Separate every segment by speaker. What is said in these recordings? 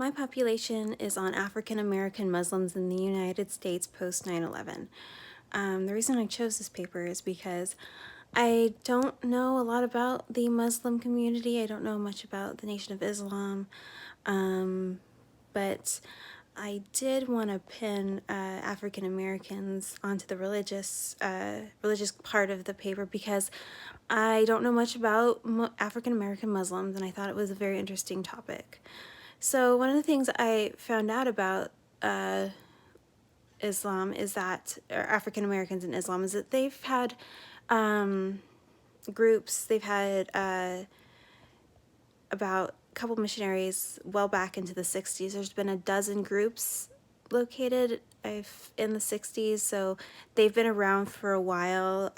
Speaker 1: My population is on African American Muslims in the United States post 9/11. The reason I chose this paper is because I don't know a lot about the Muslim community. I don't know much about the Nation of Islam, but I did want to pin African Americans onto the religious part of the paper because I don't know much about African American Muslims, and I thought it was a very interesting topic. So one of the things I found out about Islam is that, or African Americans in Islam, is that they've had groups, they've had about a couple missionaries well back into the 60s. There's been a dozen groups located in the 60s, so they've been around for a while.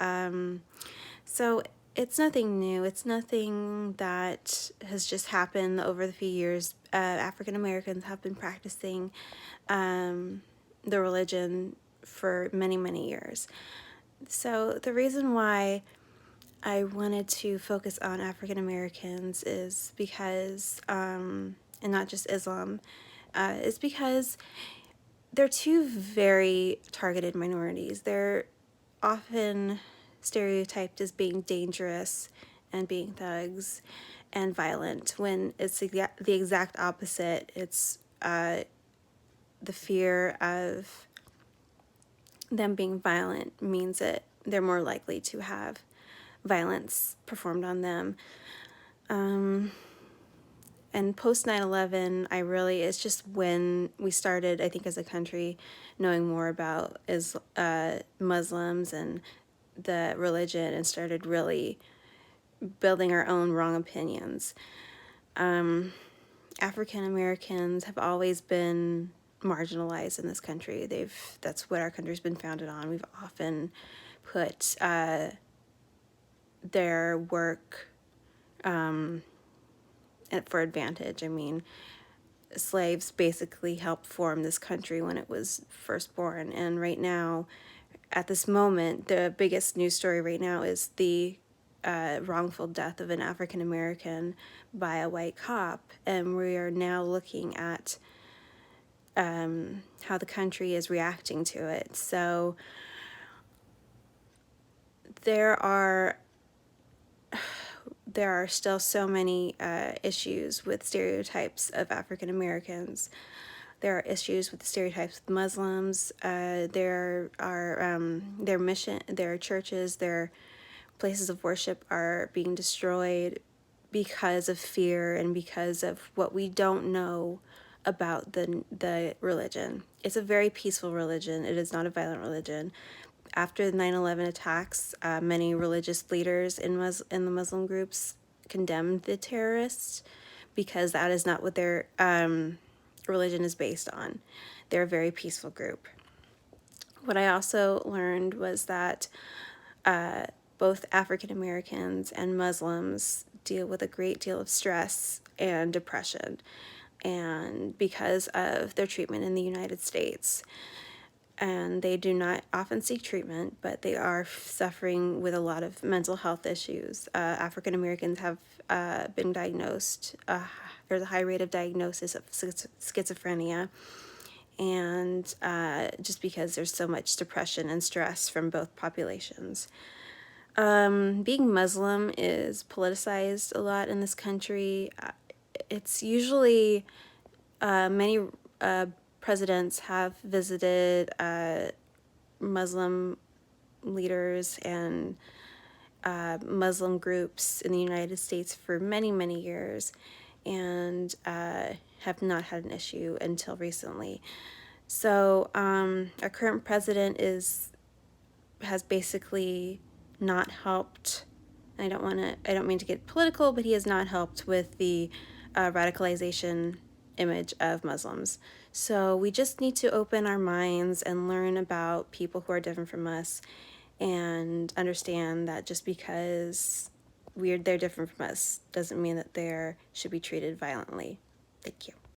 Speaker 1: So it's nothing new. It's nothing that has just happened over the few years. African Americans have been practicing the religion for many, many years. So the reason why I wanted to focus on African Americans is because, and not just Islam, is because they're two very targeted minorities. They're often stereotyped as being dangerous and being thugs and violent, when it's the exact opposite. It's the fear of them being violent means that they're more likely to have violence performed on them. And post 9/11, it's just when we started, I think, as a country, knowing more about Muslims and the religion, and started really building our own wrong opinions. African Americans have always been marginalized in this country. That's what our country's been founded on. We've often put their work for advantage. I mean, slaves basically helped form this country when it was first born, and right now, at this moment, the biggest news story right now is the wrongful death of an African American by a white cop, and we are now looking at how the country is reacting to it. So there are still so many issues with stereotypes of African Americans. There are issues with the stereotypes with Muslims. There are their churches, their places of worship are being destroyed because of fear and because of what we don't know about the religion. It's a very peaceful religion. It is not a violent religion. After the 9/11 attacks, many religious leaders in the Muslim groups condemned the terrorists because that is not what their religion is based on. They're a very peaceful group. What I also learned was that both African Americans and Muslims deal with a great deal of stress and depression, and because of their treatment in the United States. And they do not often seek treatment, but they are suffering with a lot of mental health issues. African Americans have been diagnosed. There's a high rate of diagnosis of schizophrenia, and just because there's so much depression and stress from both populations. Being Muslim is politicized a lot in this country. It's usually many presidents have visited Muslim leaders and Muslim groups in the United States for many, many years, and have not had an issue until recently. So our current president has basically not helped. I don't mean to get political, but he has not helped with the radicalization image of Muslims. So we just need to open our minds and learn about people who are different from us, and understand that just because they're different from us doesn't mean that they should be treated violently. Thank you.